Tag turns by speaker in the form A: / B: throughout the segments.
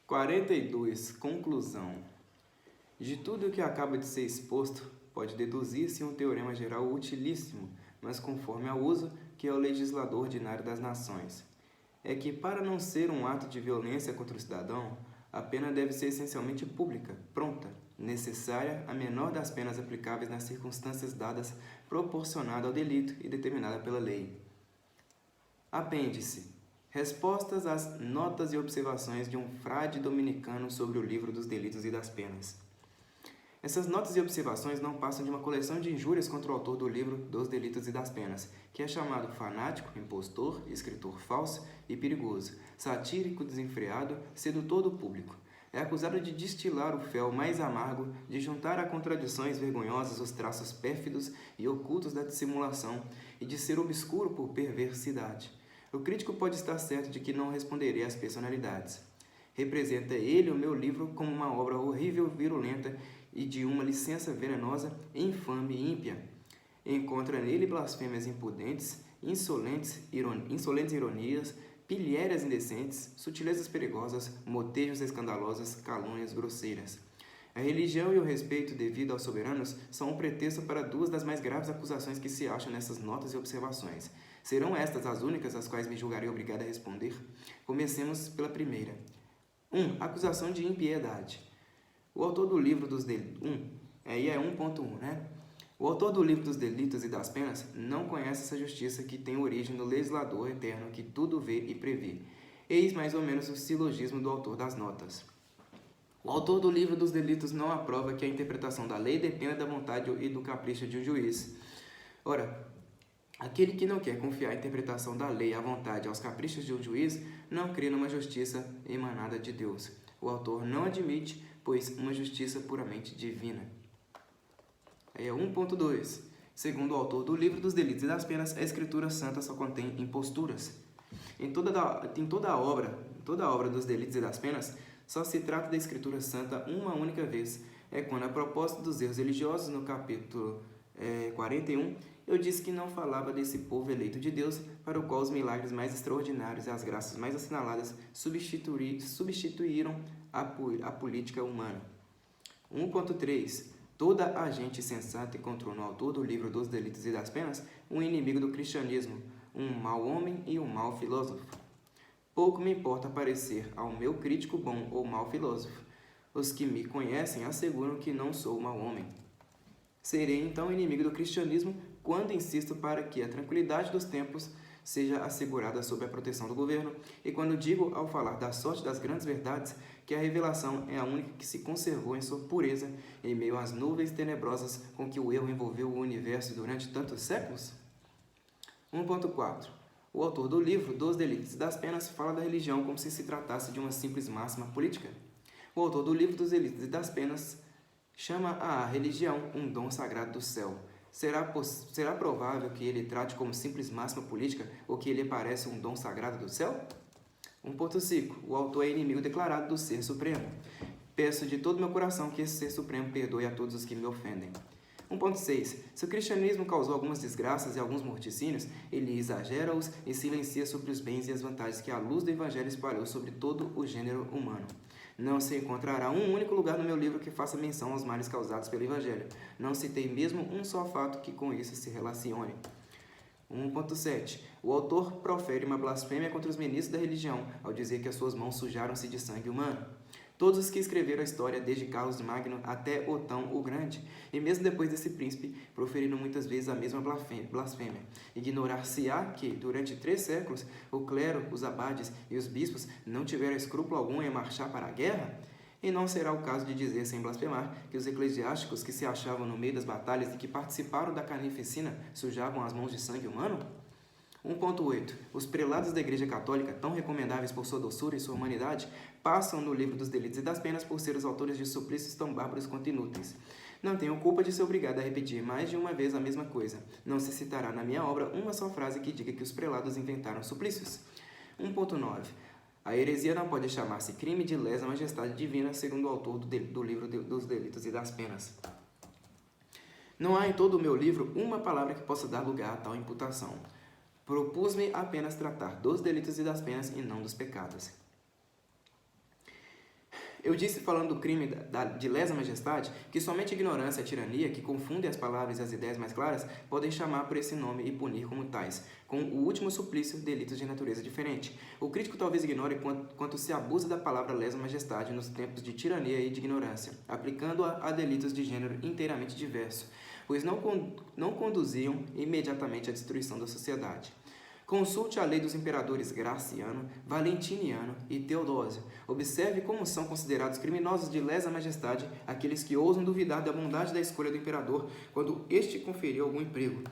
A: 42. Conclusão. De tudo o que acaba de ser exposto, pode deduzir-se um teorema geral utilíssimo, mas conforme ao uso que é o legislador ordinário das nações. É que, para não ser um ato de violência contra o cidadão, a pena deve ser essencialmente pública, pronta, necessária, a menor das penas aplicáveis nas circunstâncias dadas, proporcionada ao delito e determinada pela lei. Apêndice. Respostas às notas e observações de um frade dominicano sobre o livro dos delitos e das penas. Essas notas e observações não passam de uma coleção de injúrias contra o autor do livro dos delitos e das penas, que é chamado fanático, impostor, escritor falso e perigoso, satírico desenfreado, sedutor do público. É acusado de destilar o fel mais amargo, de juntar a contradições vergonhosas os traços pérfidos e ocultos da dissimulação e de ser obscuro por perversidade. O crítico pode estar certo de que não responderei às personalidades. Representa ele o meu livro como uma obra horrível, virulenta e de uma licença venenosa, infame e ímpia. Encontra nele blasfêmias impudentes, insolentes ironias, pilhérias indecentes, sutilezas perigosas, motejos escandalosos, calúnias grosseiras. A religião e o respeito devido aos soberanos são um pretexto para duas das mais graves acusações que se acham nessas notas e observações. Serão estas as únicas às quais me julgarei obrigado a responder? Comecemos pela primeira. 1. Acusação de impiedade. O autor do livro dos delitos... 1.1, né? O autor do livro dos delitos e das penas não conhece essa justiça que tem origem no legislador eterno que tudo vê e prevê. Eis mais ou menos o silogismo do autor das notas. O autor do livro dos delitos não aprova que a interpretação da lei dependa da vontade e do capricho de um juiz. Ora, aquele que não quer confiar a interpretação da lei à vontade e aos caprichos de um juiz não crê numa justiça emanada de Deus. O autor não admite, pois, uma justiça puramente divina. Aí é 1.2. Segundo o autor do livro dos delitos e das penas, a Escritura Santa só contém imposturas. Em toda a obra dos delitos e das penas, só se trata da Escritura Santa uma única vez. É quando, a propósito dos erros religiosos, no capítulo 41, eu disse que não falava desse povo eleito de Deus, para o qual os milagres mais extraordinários e as graças mais assinaladas substituíram a política humana. 1.3. Toda a gente sensata encontrou no autor do livro dos delitos e das penas um inimigo do cristianismo, um mau homem e um mau filósofo. Pouco me importa parecer ao meu crítico bom ou mau filósofo. Os que me conhecem asseguram que não sou mau homem. Serei então inimigo do cristianismo quando insisto para que a tranquilidade dos tempos seja assegurada sob a proteção do governo, e quando digo, ao falar da sorte das grandes verdades, que a revelação é a única que se conservou em sua pureza em meio às nuvens tenebrosas com que o erro envolveu o universo durante tantos séculos? 1.4. O autor do livro dos delitos e das penas fala da religião como se tratasse de uma simples máxima política. O autor do livro dos delitos e das penas chama a religião um dom sagrado do céu. Será provável que ele trate como simples máxima política ou que ele pareça um dom sagrado do céu? 1.5. O autor é inimigo declarado do Ser Supremo. Peço de todo meu coração que esse Ser Supremo perdoe a todos os que me ofendem. 1.6. Se o cristianismo causou algumas desgraças e alguns morticínios, ele exagera-os e silencia sobre os bens e as vantagens que a luz do Evangelho espalhou sobre todo o gênero humano. Não se encontrará um único lugar no meu livro que faça menção aos males causados pelo Evangelho. Não citei mesmo um só fato que com isso se relacione. 1.7. O autor profere uma blasfêmia contra os ministros da religião ao dizer que as suas mãos sujaram-se de sangue humano. Todos os que escreveram a história, desde Carlos Magno até Otão o Grande, e mesmo depois desse príncipe, proferiram muitas vezes a mesma blasfêmia. Ignorar-se-á que, durante 3 séculos, o clero, os abades e os bispos não tiveram escrúpulo algum em marchar para a guerra? E não será o caso de dizer, sem blasfemar, que os eclesiásticos que se achavam no meio das batalhas e que participaram da carnificina sujavam as mãos de sangue humano? 1.8. Os prelados da Igreja Católica, tão recomendáveis por sua doçura e sua humanidade, passam no livro dos delitos e das penas por ser os autores de suplícios tão bárbaros quanto inúteis. Não tenho culpa de ser obrigado a repetir mais de uma vez a mesma coisa. Não se citará na minha obra uma só frase que diga que os prelados inventaram suplícios. 1.9. A heresia não pode chamar-se crime de lesa majestade divina, segundo o autor do livro dos delitos e das penas. Não há em todo o meu livro uma palavra que possa dar lugar a tal imputação. Propus-me apenas tratar dos delitos e das penas e não dos pecados. Eu disse, falando do crime de lesa majestade, que somente a ignorância e a tirania, que confundem as palavras e as ideias mais claras, podem chamar por esse nome e punir como tais, com o último suplício, delitos de natureza diferente. O crítico talvez ignore quanto se abusa da palavra lesa majestade nos tempos de tirania e de ignorância, aplicando-a a delitos de gênero inteiramente diverso, pois não conduziam imediatamente à destruição da sociedade. Consulte a lei dos imperadores Graciano, Valentiniano e Teodósio. Observe como são considerados criminosos de lesa majestade aqueles que ousam duvidar da bondade da escolha do imperador quando este conferiu algum emprego.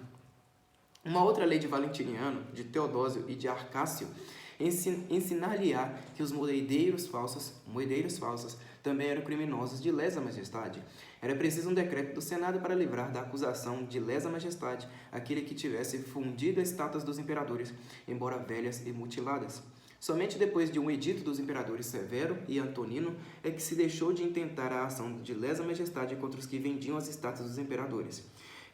A: Uma outra lei de Valentiniano, de Teodósio e de Arcácio ensinar-lhe-á que os moedeiros falsos também eram criminosos de lesa majestade. Era preciso um decreto do Senado para livrar da acusação de lesa majestade aquele que tivesse fundido as estátuas dos imperadores, embora velhas e mutiladas. Somente depois de um edito dos imperadores Severo e Antonino é que se deixou de intentar a ação de lesa majestade contra os que vendiam as estátuas dos imperadores.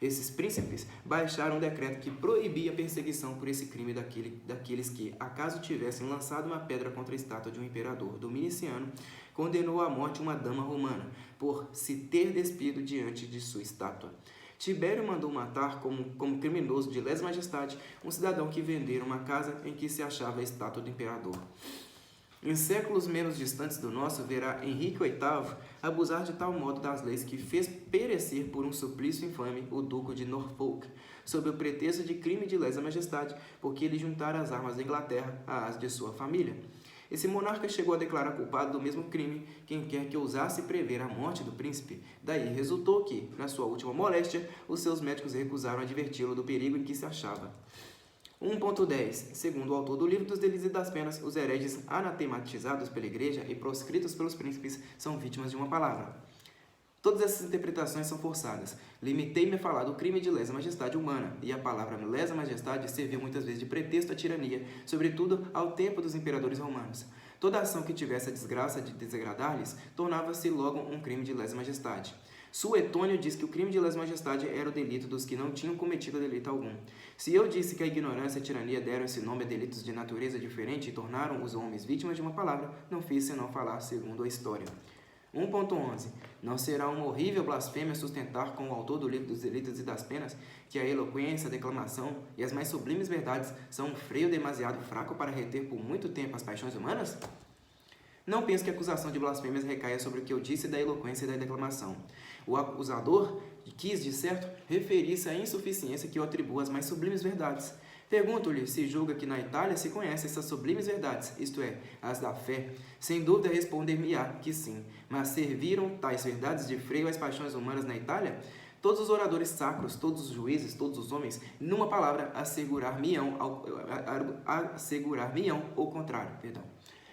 A: Esses príncipes baixaram um decreto que proibia a perseguição por esse crime daqueles que, acaso tivessem lançado uma pedra contra a estátua de um imperador dominiciano, condenou à morte uma dama romana, por se ter despido diante de sua estátua. Tibério mandou matar, como criminoso de lesa majestade, um cidadão que vendera uma casa em que se achava a estátua do imperador. Em séculos menos distantes do nosso, verá Henrique VIII abusar de tal modo das leis que fez perecer por um suplício infame o duque de Norfolk, sob o pretexto de crime de lesa majestade, porque ele juntara as armas da Inglaterra às de sua família. Esse monarca chegou a declarar culpado do mesmo crime quem quer que ousasse prever a morte do príncipe. Daí resultou que, na sua última moléstia, os seus médicos recusaram adverti-lo do perigo em que se achava. 1.10. Segundo o autor do Livro dos Delitos e das Penas, os hereges anatematizados pela igreja e proscritos pelos príncipes são vítimas de uma palavra. Todas essas interpretações são forçadas. Limitei-me a falar do crime de lesa majestade humana, e a palavra lesa majestade serviu muitas vezes de pretexto à tirania, sobretudo ao tempo dos imperadores romanos. Toda ação que tivesse a desgraça de desagradar-lhes tornava-se logo um crime de lesa majestade. Suetônio diz que o crime de lesa majestade era o delito dos que não tinham cometido delito algum. Se eu disse que a ignorância e a tirania deram esse nome a delitos de natureza diferente e tornaram os homens vítimas de uma palavra, não fiz senão falar segundo a história. 1.11. Não será uma horrível blasfêmia sustentar com o autor do Livro dos Delitos e das Penas que a eloquência, a declamação e as mais sublimes verdades são um freio demasiado fraco para reter por muito tempo as paixões humanas? Não penso que a acusação de blasfêmias recaia sobre o que eu disse da eloquência e da declamação. O acusador quis, de certo, referir-se à insuficiência que eu atribuo às mais sublimes verdades. Pergunto-lhe se julga que na Itália se conhecem essas sublimes verdades, isto é, as da fé. Sem dúvida responder-me-á que sim. Mas serviram tais verdades de freio às paixões humanas na Itália? Todos os oradores sacros, todos os juízes, todos os homens, numa palavra, assegurar-me-ão o contrário.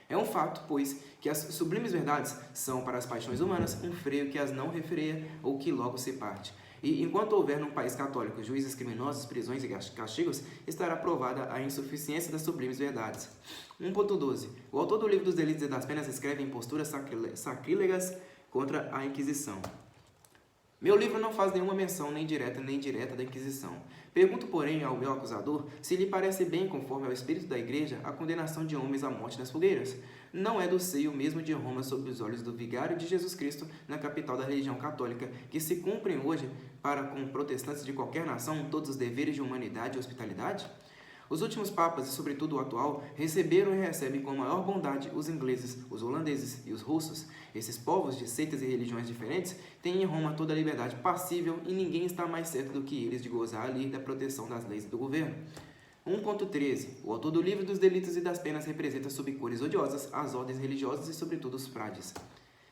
A: É um fato, pois, que as sublimes verdades são para as paixões humanas um freio que as não refreia ou que logo se parte. E enquanto houver num país católico juízes criminosos, prisões e castigos, estará provada a insuficiência das sublimes verdades. 1.12. O autor do Livro dos Delitos e das Penas escreve em posturas sacrílegas contra a Inquisição. Meu livro não faz nenhuma menção nem direta nem indireta da Inquisição. Pergunto, porém, ao meu acusador se lhe parece bem, conforme ao espírito da Igreja, a condenação de homens à morte nas fogueiras. Não é do seio mesmo de Roma sob os olhos do vigário de Jesus Cristo, na capital da religião católica, que se cumprem hoje, para com protestantes de qualquer nação, todos os deveres de humanidade e hospitalidade? Os últimos papas, e sobretudo o atual, receberam e recebem com maior bondade os ingleses, os holandeses e os russos. Esses povos de seitas e religiões diferentes têm em Roma toda a liberdade passível e ninguém está mais certo do que eles de gozar ali da proteção das leis do governo. 1.13. O autor do Livro dos Delitos e das Penas representa sob cores odiosas as ordens religiosas e sobretudo os frades.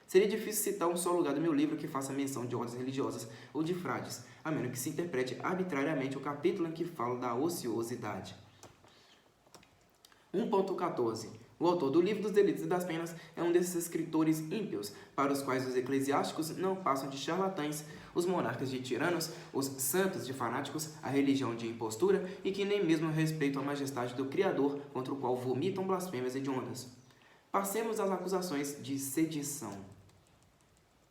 A: Seria difícil citar um só lugar do meu livro que faça menção de ordens religiosas ou de frades, a menos que se interprete arbitrariamente o capítulo em que falo da ociosidade. 1.14. O autor do Livro dos Delitos e das Penas é um desses escritores ímpios, para os quais os eclesiásticos não passam de charlatães, os monarcas de tiranos, os santos de fanáticos, a religião de impostura e que nem mesmo respeitam a majestade do Criador, contra o qual vomitam blasfêmias hediondas. Passemos às acusações de sedição.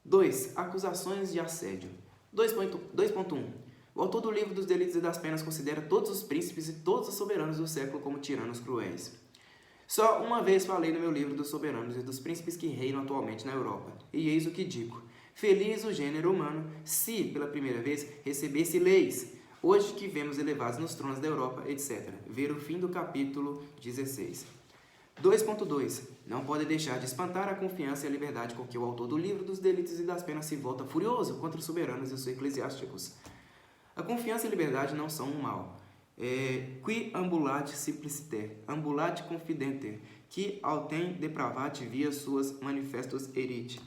A: 2. Acusações de assédio. 2.1. O autor do Livro dos Delitos e das Penas considera todos os príncipes e todos os soberanos do século como tiranos cruéis. Só uma vez falei no meu livro dos soberanos e dos príncipes que reinam atualmente na Europa, e eis o que digo. Feliz o gênero humano, se, pela primeira vez, recebesse leis, hoje que vemos elevados nos tronos da Europa, etc. Ver o fim do capítulo 16. 2.2. Não pode deixar de espantar a confiança e a liberdade com que o autor do livro dos delitos e das penas se volta furioso contra os soberanos e os eclesiásticos. A confiança e a liberdade não são um mal. Qui ambulate simpliciter, ambulate confidenter, qui autem depravate via suas manifestos erite.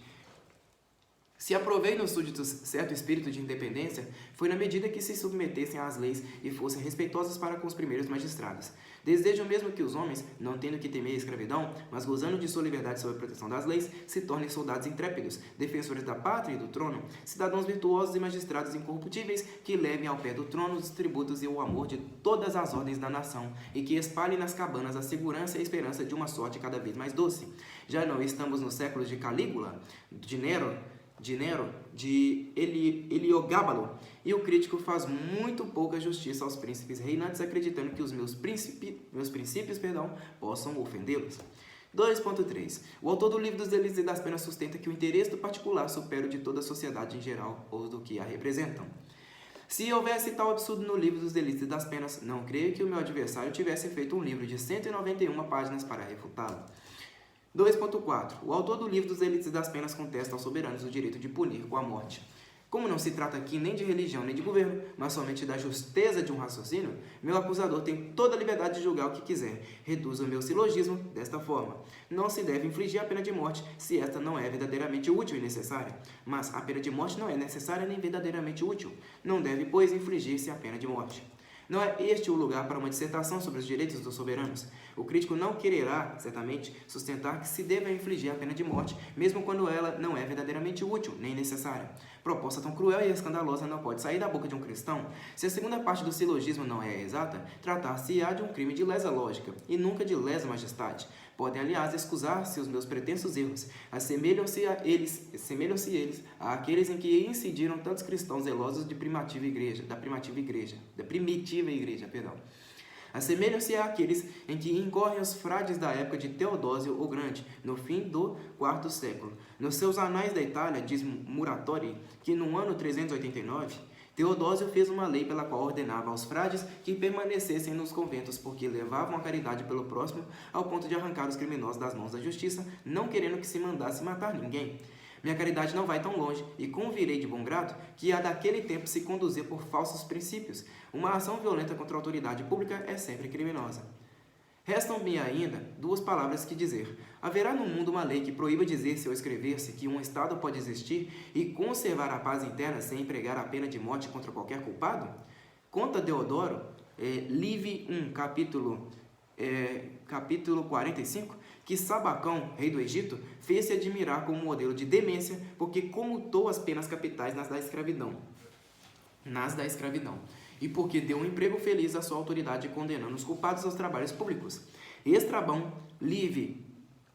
A: Se aprovei nos súditos certo espírito de independência, foi na medida que se submetessem às leis e fossem respeitosos para com os primeiros magistrados. Desejo mesmo que os homens, não tendo que temer a escravidão, mas gozando de sua liberdade sob a proteção das leis, se tornem soldados intrépidos, defensores da pátria e do trono, cidadãos virtuosos e magistrados incorruptíveis, que levem ao pé do trono os tributos e o amor de todas as ordens da nação, e que espalhem nas cabanas a segurança e a esperança de uma sorte cada vez mais doce. Já não estamos nos séculos de Calígula, de Nero, de Heliogábalo, e o crítico faz muito pouca justiça aos príncipes reinantes, acreditando que os meus princípios possam ofendê-los. 2.3. O autor do livro dos delitos e das penas sustenta que o interesse do particular supera o de toda a sociedade em geral, ou do que a representam. Se houvesse tal absurdo no livro dos delitos e das penas, não creio que o meu adversário tivesse feito um livro de 191 páginas para refutá-lo. 2.4. O autor do livro dos delitos e das penas contesta aos soberanos o direito de punir com a morte. Como não se trata aqui nem de religião nem de governo, mas somente da justeza de um raciocínio, meu acusador tem toda a liberdade de julgar o que quiser. Reduzo o meu silogismo desta forma. Não se deve infligir a pena de morte se esta não é verdadeiramente útil e necessária. Mas a pena de morte não é necessária nem verdadeiramente útil. Não deve, pois, infligir-se a pena de morte. Não é este o lugar para uma dissertação sobre os direitos dos soberanos. O crítico não quererá, certamente, sustentar que se deva infligir a pena de morte, mesmo quando ela não é verdadeiramente útil nem necessária. Proposta tão cruel e escandalosa não pode sair da boca de um cristão. Se a segunda parte do silogismo não é exata, tratar-se-á de um crime de lesa lógica, e nunca de lesa majestade. Podem, aliás, excusar-se os meus pretensos erros. Assemelham-se eles àqueles em que incidiram tantos cristãos zelosos da primitiva igreja. Assemelham-se àqueles em que incorrem os frades da época de Teodósio o Grande, no fim do IV século. Nos seus Anais da Itália, diz Muratori que no ano 389, Teodósio fez uma lei pela qual ordenava aos frades que permanecessem nos conventos porque levavam a caridade pelo próximo ao ponto de arrancar os criminosos das mãos da justiça, não querendo que se mandasse matar ninguém. Minha caridade não vai tão longe, e convirei de bom grado que a daquele tempo se conduzia por falsos princípios. Uma ação violenta contra a autoridade pública é sempre criminosa. Restam-me ainda duas palavras que dizer. Haverá no mundo uma lei que proíba dizer-se ou escrever-se que um Estado pode existir e conservar a paz interna sem empregar a pena de morte contra qualquer culpado? Conta Deodoro, Livre 1, capítulo 45, que Sabacão, rei do Egito, fez-se admirar como modelo de demência porque comutou as penas capitais nas da escravidão, e porque deu um emprego feliz à sua autoridade condenando os culpados aos trabalhos públicos. Estrabão, Livre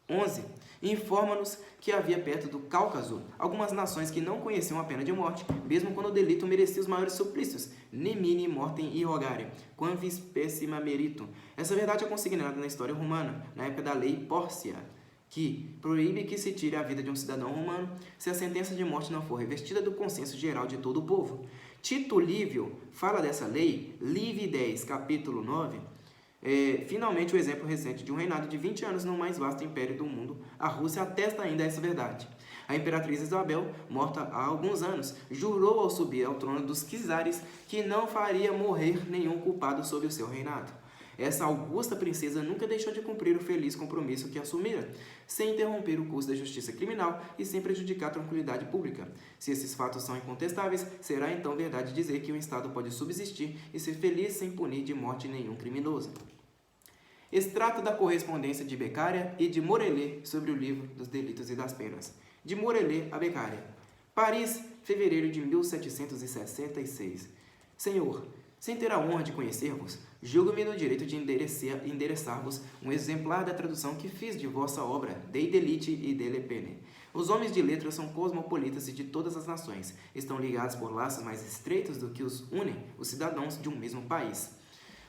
A: 11, informa-nos que havia perto do Cáucaso algumas nações que não conheciam a pena de morte, mesmo quando o delito merecia os maiores suplícios, nemine mortem irrogare, quam vis pessima merito. Essa verdade é consignada na história romana, na época da lei Pórcia, que proíbe que se tire a vida de um cidadão romano se a sentença de morte não for revestida do consenso geral de todo o povo. Tito Livio fala dessa lei, Livre 10, capítulo 9, finalmente o exemplo recente de um reinado de 20 anos no mais vasto império do mundo, a Rússia atesta ainda essa verdade. A imperatriz Isabel, morta há alguns anos, jurou ao subir ao trono dos czares que não faria morrer nenhum culpado sob o seu reinado. Essa augusta princesa nunca deixou de cumprir o feliz compromisso que assumira, sem interromper o curso da justiça criminal e sem prejudicar a tranquilidade pública. Se esses fatos são incontestáveis, será então verdade dizer que um Estado pode subsistir e ser feliz sem punir de morte nenhum criminoso. Extrato da correspondência de Beccaria e de Morellet sobre o livro dos delitos e das penas. De Morellet a Beccaria. Paris, fevereiro de 1766. Senhor, sem ter a honra de conhecer-vos, julgo-me no direito de endereçar-vos um exemplar da tradução que fiz de vossa obra, Dei Delite e Delle Pene. Os homens de letras são cosmopolitas e de todas as nações. Estão ligados por laços mais estreitos do que os unem os cidadãos de um mesmo país,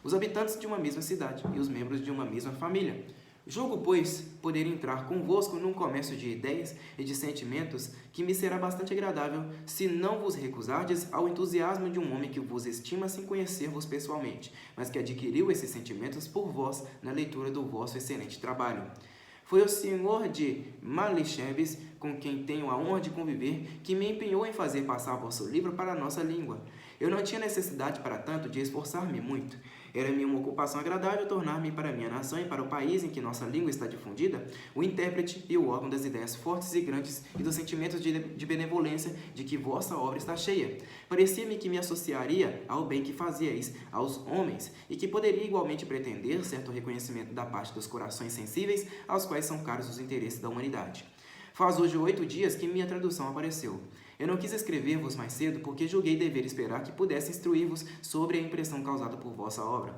A: os habitantes de uma mesma cidade e os membros de uma mesma família. Julgo, pois, poder entrar convosco num comércio de ideias e de sentimentos que me será bastante agradável, se não vos recusardes ao entusiasmo de um homem que vos estima sem conhecer-vos pessoalmente, mas que adquiriu esses sentimentos por vós na leitura do vosso excelente trabalho. Foi o senhor de Malexebes, com quem tenho a honra de conviver, que me empenhou em fazer passar vosso livro para a nossa língua. Eu não tinha necessidade, para tanto, de esforçar-me muito. Era-me uma ocupação agradável tornar-me para minha nação e para o país em que nossa língua está difundida o intérprete e o órgão das ideias fortes e grandes e dos sentimentos de benevolência de que vossa obra está cheia. Parecia-me que me associaria ao bem que fazieis aos homens e que poderia igualmente pretender certo reconhecimento da parte dos corações sensíveis aos quais são caros os interesses da humanidade. Faz hoje 8 dias que minha tradução apareceu. Eu não quis escrever-vos mais cedo porque julguei dever esperar que pudesse instruir-vos sobre a impressão causada por vossa obra.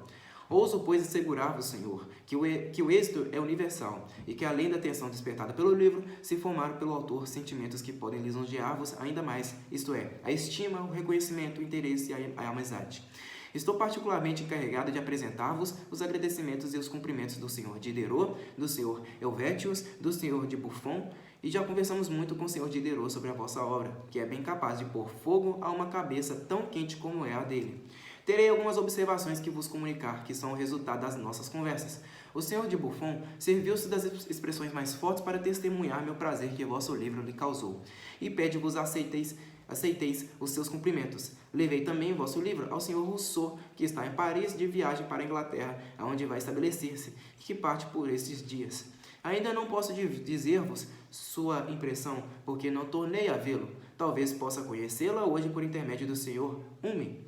A: Ouso, pois, assegurar-vos, Senhor, que o êxito é universal e que, além da atenção despertada pelo livro, se formaram pelo autor sentimentos que podem lisonjear-vos ainda mais, isto é, a estima, o reconhecimento, o interesse e a amizade. Estou particularmente encarregado de apresentar-vos os agradecimentos e os cumprimentos do Senhor Diderot, do Senhor Helvétius, do Senhor de Buffon, e já conversamos muito com o Senhor Diderot sobre a vossa obra, que é bem capaz de pôr fogo a uma cabeça tão quente como é a dele. Terei algumas observações que vos comunicar, que são o resultado das nossas conversas. O Senhor de Buffon serviu-se das expressões mais fortes para testemunhar meu prazer que vosso livro lhe causou, e pede-vos aceiteis os seus cumprimentos. Levei também o vosso livro ao Sr. Rousseau, que está em Paris de viagem para a Inglaterra, aonde vai estabelecer-se, e que parte por estes dias. Ainda não posso dizer-vos sua impressão, porque não tornei a vê-lo. Talvez possa conhecê-la hoje por intermédio do Sr. Hume,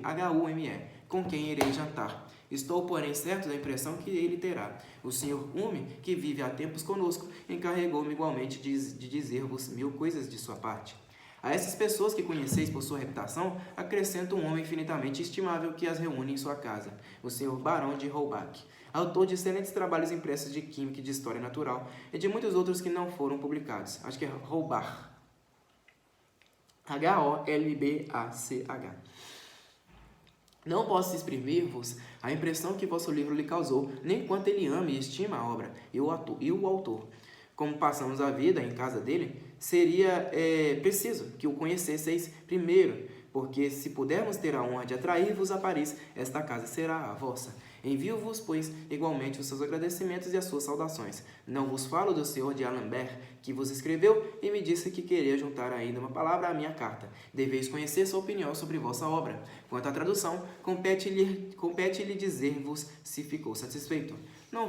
A: H-U-M-E, com quem irei jantar. Estou, porém, certo da impressão que ele terá. O Sr. Hume, que vive há tempos conosco, encarregou-me igualmente de dizer-vos 1000 coisas de sua parte. A essas pessoas que conheceis por sua reputação, acrescenta um homem infinitamente estimável que as reúne em sua casa, o Sr. Barão de Holbach, autor de excelentes trabalhos impressos de química e de história natural, e de muitos outros que não foram publicados. Acho que é Holbach. H-O-L-B-A-C-H. Não posso exprimir-vos a impressão que vosso livro lhe causou, nem quanto ele ama e estima a obra e o autor. Como passamos a vida em casa dele, seria preciso que o conhecesseis primeiro, porque se pudermos ter a honra de atrair-vos a Paris, esta casa será a vossa. Envio-vos, pois, igualmente os seus agradecimentos e as suas saudações. Não vos falo do Senhor de Alembert, que vos escreveu e me disse que queria juntar ainda uma palavra à minha carta. Deveis conhecer sua opinião sobre vossa obra. Quanto à tradução, compete-lhe dizer-vos se ficou satisfeito. Não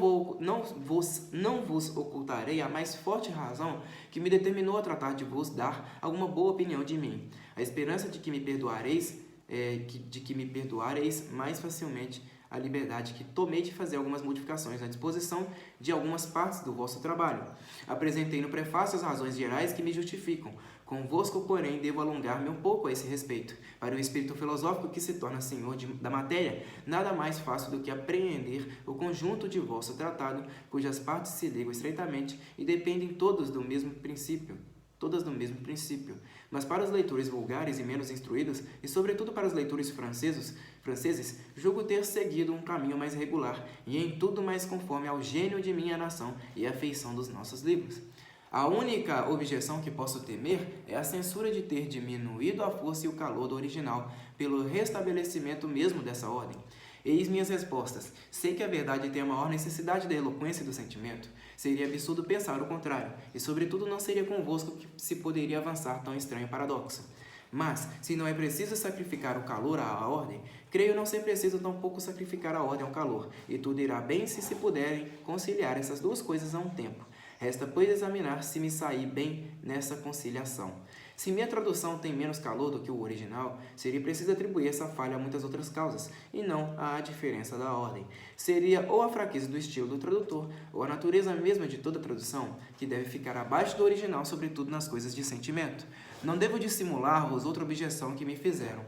A: vos ocultarei a mais forte razão que me determinou a tratar de vos dar alguma boa opinião de mim. A esperança de que me perdoareis mais facilmente a liberdade que tomei de fazer algumas modificações na disposição de algumas partes do vosso trabalho. Apresentei no prefácio as razões gerais que me justificam. Convosco, porém, devo alongar-me um pouco a esse respeito. Para o espírito filosófico que se torna senhor da matéria, nada mais fácil do que apreender o conjunto de vosso tratado, cujas partes se ligam estreitamente e dependem todas do mesmo princípio. Mas para os leitores vulgares e menos instruídos, e sobretudo para os leitores franceses, julgo ter seguido um caminho mais regular e em tudo mais conforme ao gênio de minha nação e à feição dos nossos livros. A única objeção que posso temer é a censura de ter diminuído a força e o calor do original pelo restabelecimento mesmo dessa ordem. Eis minhas respostas. Sei que a verdade tem a maior necessidade da eloquência e do sentimento. Seria absurdo pensar o contrário, e sobretudo não seria convosco que se poderia avançar tão estranho paradoxo. Mas, se não é preciso sacrificar o calor à ordem, creio não ser preciso tampouco sacrificar a ordem ao calor, e tudo irá bem se puderem conciliar essas duas coisas a um tempo. Resta, pois, examinar se me saí bem nessa conciliação. Se minha tradução tem menos calor do que o original, seria preciso atribuir essa falha a muitas outras causas, e não à diferença da ordem. Seria ou a fraqueza do estilo do tradutor, ou a natureza mesma de toda tradução, que deve ficar abaixo do original, sobretudo nas coisas de sentimento. Não devo dissimular-vos outra objeção que me fizeram.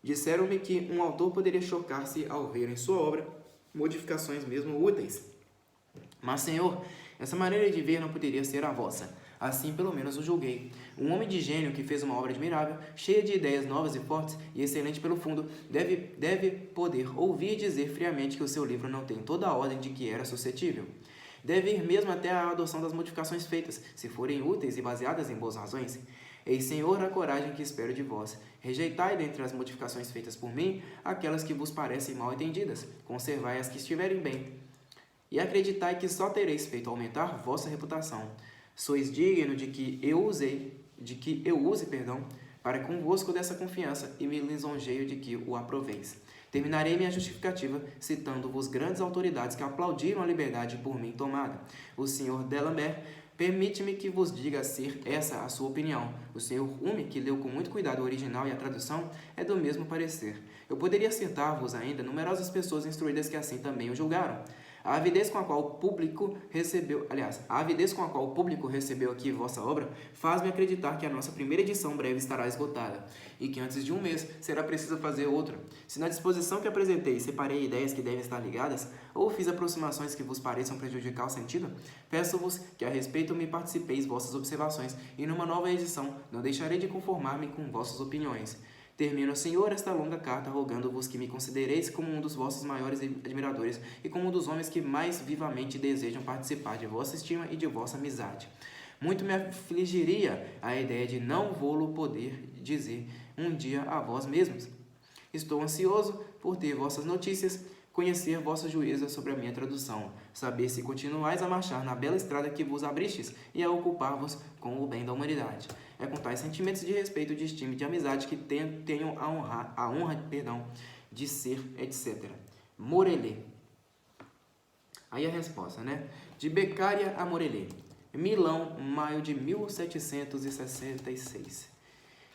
A: Disseram-me que um autor poderia chocar-se ao ver em sua obra modificações mesmo úteis. Mas, Senhor, essa maneira de ver não poderia ser a vossa. Assim, pelo menos, o julguei. Um homem de gênio que fez uma obra admirável, cheia de ideias novas e fortes, e excelente pelo fundo, deve poder ouvir dizer friamente que o seu livro não tem toda a ordem de que era suscetível. Deve ir mesmo até a adoção das modificações feitas, se forem úteis e baseadas em boas razões. Eis, Senhor, a coragem que espero de vós. Rejeitai dentre as modificações feitas por mim aquelas que vos parecem mal entendidas, conservai as que estiverem bem. E acreditai que só tereis feito aumentar vossa reputação. Sois digno de que eu use, para convosco dessa confiança e me lisonjeio de que o aproveis. Terminarei minha justificativa citando-vos grandes autoridades que aplaudiram a liberdade por mim tomada. O Sr. D'Alembert permite-me que vos diga ser essa a sua opinião. O Sr. Hume, que leu com muito cuidado o original e a tradução, é do mesmo parecer. Eu poderia citar-vos ainda numerosas pessoas instruídas que assim também o julgaram. A avidez com a qual o público recebeu aqui vossa obra faz-me acreditar que a nossa primeira edição breve estará esgotada e que antes de um mês será preciso fazer outra. Se na disposição que apresentei separei ideias que devem estar ligadas ou fiz aproximações que vos pareçam prejudicar o sentido, peço-vos que a respeito me participeis vossas observações e numa nova edição não deixarei de conformar-me com vossas opiniões. Termino, Senhor, esta longa carta rogando-vos que me considereis como um dos vossos maiores admiradores e como um dos homens que mais vivamente desejam participar de vossa estima e de vossa amizade. Muito me afligiria a ideia de não vô-lo poder dizer um dia a vós mesmos. Estou ansioso por ter vossas notícias, conhecer vossa juízo sobre a minha tradução, saber se continuais a marchar na bela estrada que vos abristes e a ocupar-vos com o bem da humanidade. É com tais sentimentos de respeito, de estima e de amizade que tenho a honra de ser, etc. Morellet. Aí a resposta, né? De Beccaria a Morellet. Milão, maio de 1766.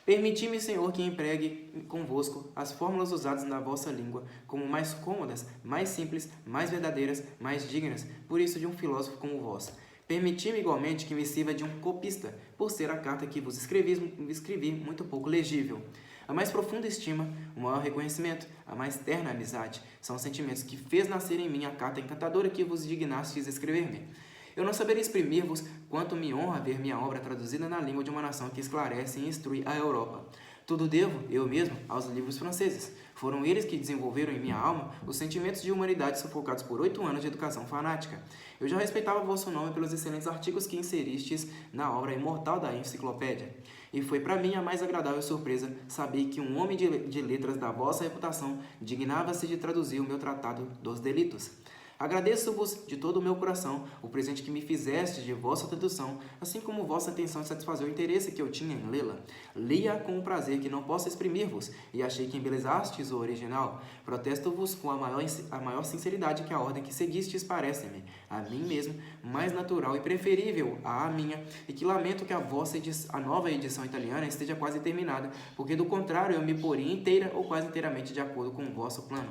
A: Permiti-me, Senhor, que empregue convosco as fórmulas usadas na vossa língua como mais cômodas, mais simples, mais verdadeiras, mais dignas, por isso de um filósofo como vós. Permiti-me igualmente que me sirva de um copista, por ser a carta que vos escrevi muito pouco legível. A mais profunda estima, o maior reconhecimento, a mais terna amizade, são os sentimentos que fez nascer em mim a carta encantadora que vos dignastes escrever-me. Eu não saberia exprimir-vos quanto me honra ver minha obra traduzida na língua de uma nação que esclarece e instrui a Europa. Tudo devo, eu mesmo, aos livros franceses. Foram eles que desenvolveram em minha alma os sentimentos de humanidade sufocados por 8 anos de educação fanática. Eu já respeitava vosso nome pelos excelentes artigos que inseristes na obra imortal da enciclopédia. E foi para mim a mais agradável surpresa saber que um homem de letras da vossa reputação dignava-se de traduzir o meu tratado dos delitos. Agradeço-vos de todo o meu coração o presente que me fizeste de vossa tradução, assim como vossa intenção de satisfazer o interesse que eu tinha em lê-la. Li-a com um prazer que não posso exprimir-vos, e achei que embelezastes o original. Protesto-vos com a maior sinceridade que a ordem que seguistes parece-me, a mim mesmo, mais natural e preferível à minha, e que lamento que a nova edição italiana esteja quase terminada, porque do contrário eu me poria inteira ou quase inteiramente de acordo com o vosso plano.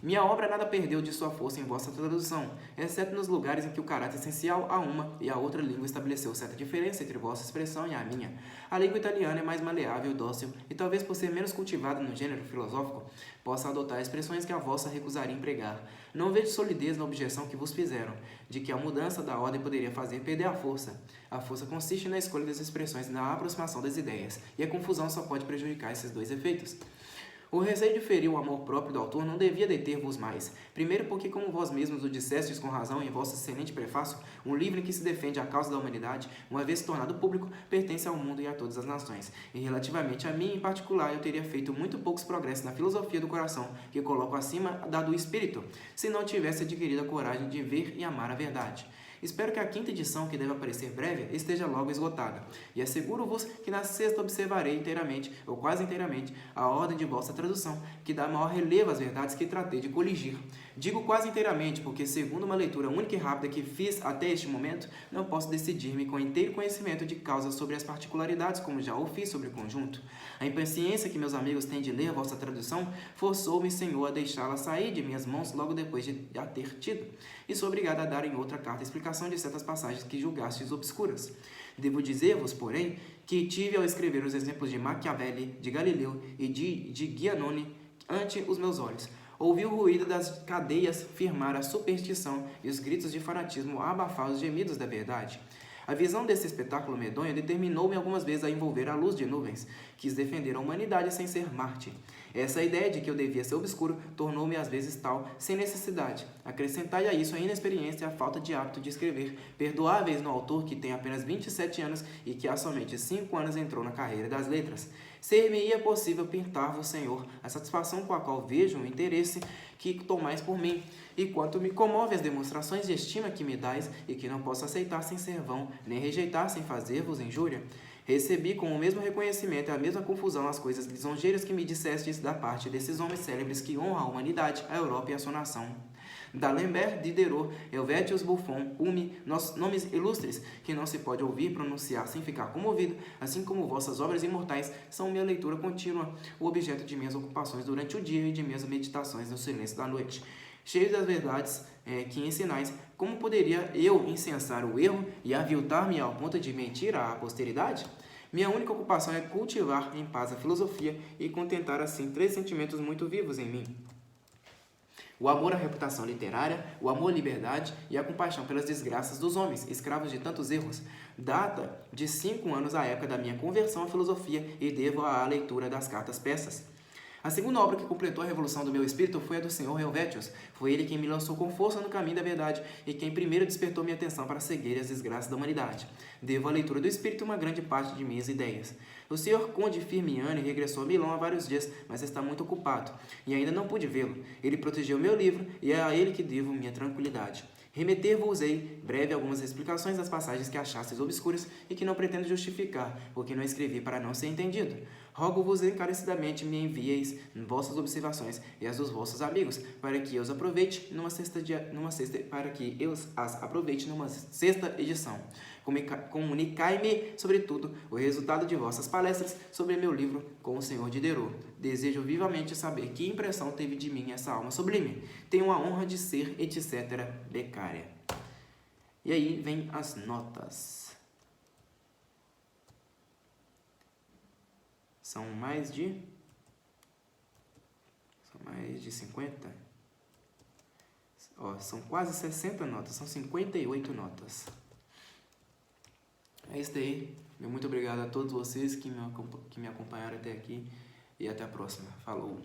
A: Minha obra nada perdeu de sua força em vossa tradução, exceto nos lugares em que o caráter essencial a uma e a outra língua estabeleceu certa diferença entre vossa expressão e a minha. A língua italiana é mais maleável e dócil, e talvez por ser menos cultivada no gênero filosófico, possa adotar expressões que a vossa recusaria empregar. Não vejo solidez na objeção que vos fizeram, de que a mudança da ordem poderia fazer perder a força. A força consiste na escolha das expressões e na aproximação das ideias, e a confusão só pode prejudicar esses dois efeitos. O receio de ferir o amor próprio do autor não devia deter-vos mais. Primeiro porque, como vós mesmos o dissestes com razão em vosso excelente prefácio, um livro em que se defende a causa da humanidade, uma vez tornado público, pertence ao mundo e a todas as nações. E relativamente a mim, em particular, eu teria feito muito poucos progressos na filosofia do coração, que coloco acima da do espírito, se não tivesse adquirido a coragem de ver e amar a verdade. Espero que a 5ª edição, que deve aparecer breve, esteja logo esgotada. E asseguro-vos que na 6ª observarei inteiramente, ou quase inteiramente, a ordem de vossa tradução, que dá maior relevo às verdades que tratei de coligir. Digo quase inteiramente, porque, segundo uma leitura única e rápida que fiz até este momento, não posso decidir-me com inteiro conhecimento de causa sobre as particularidades, como já o fiz sobre o conjunto. A impaciência que meus amigos têm de ler vossa tradução forçou-me, Senhor, a deixá-la sair de minhas mãos logo depois de a ter tido, e sou obrigado a dar em outra carta explicação de certas passagens que julgastes obscuras. Devo dizer-vos, porém, que tive ao escrever os exemplos de Machiavelli, de Galileu e de Giannone ante os meus olhos. Ouvi o ruído das cadeias firmar a superstição e os gritos de fanatismo abafar os gemidos da verdade. A visão desse espetáculo medonho determinou-me algumas vezes a envolver a luz de nuvens. Quis defender a humanidade sem ser Marte. Essa ideia de que eu devia ser obscuro tornou-me às vezes tal, sem necessidade. Acrescentai a isso a inexperiência e a falta de hábito de escrever, perdoáveis no autor que tem apenas 27 anos e que há somente 5 anos entrou na carreira das letras. Ser-me-ia possível pintar-vos, Senhor, a satisfação com a qual vejo o interesse que tomais por mim, e quanto me comove as demonstrações de estima que me dais e que não posso aceitar sem ser vão, nem rejeitar sem fazer-vos injúria. Recebi com o mesmo reconhecimento e a mesma confusão as coisas lisonjeiras que me dissestes da parte desses homens célebres que honram a humanidade, a Europa e a sua nação. D'Alembert, Diderot, Helvétius, Buffon, Hume, nomes ilustres que não se pode ouvir pronunciar sem ficar comovido, assim como vossas obras imortais são minha leitura contínua, o objeto de minhas ocupações durante o dia e de minhas meditações no silêncio da noite. Cheios das verdades que ensinais, como poderia eu insensar o erro e aviltar-me ao ponto de mentir à posteridade? Minha única ocupação é cultivar em paz a filosofia e contentar assim 3 sentimentos muito vivos em mim: o amor à reputação literária, o amor à liberdade e a compaixão pelas desgraças dos homens, escravos de tantos erros. Data de 5 anos a época da minha conversão à filosofia e devo à leitura das cartas persas. A segunda obra que completou a revolução do meu espírito foi a do Sr. Helvétius. Foi ele quem me lançou com força no caminho da verdade e quem primeiro despertou minha atenção para a cegueira e as desgraças da humanidade. Devo à leitura do espírito uma grande parte de minhas ideias. O Sr. Conde Firmiani regressou a Milão há vários dias, mas está muito ocupado, e ainda não pude vê-lo. Ele protegeu meu livro e é a ele que devo minha tranquilidade. Remeter-vos-ei breve algumas explicações das passagens que achastes obscuras e que não pretendo justificar, porque não escrevi para não ser entendido. Rogo-vos encarecidamente me envieis vossas observações e as dos vossos amigos, para que eu as aproveite numa sexta edição. Comunicai-me, sobretudo, o resultado de vossas palestras sobre meu livro com o Sr. Diderot. Desejo vivamente saber que impressão teve de mim essa alma sublime. Tenho a honra de ser, etc., becária. E aí vem as notas. São mais de 50. São quase 60 notas, são 58 notas. É isso daí. Muito obrigado a todos vocês que me acompanharam até aqui e até a próxima. Falou!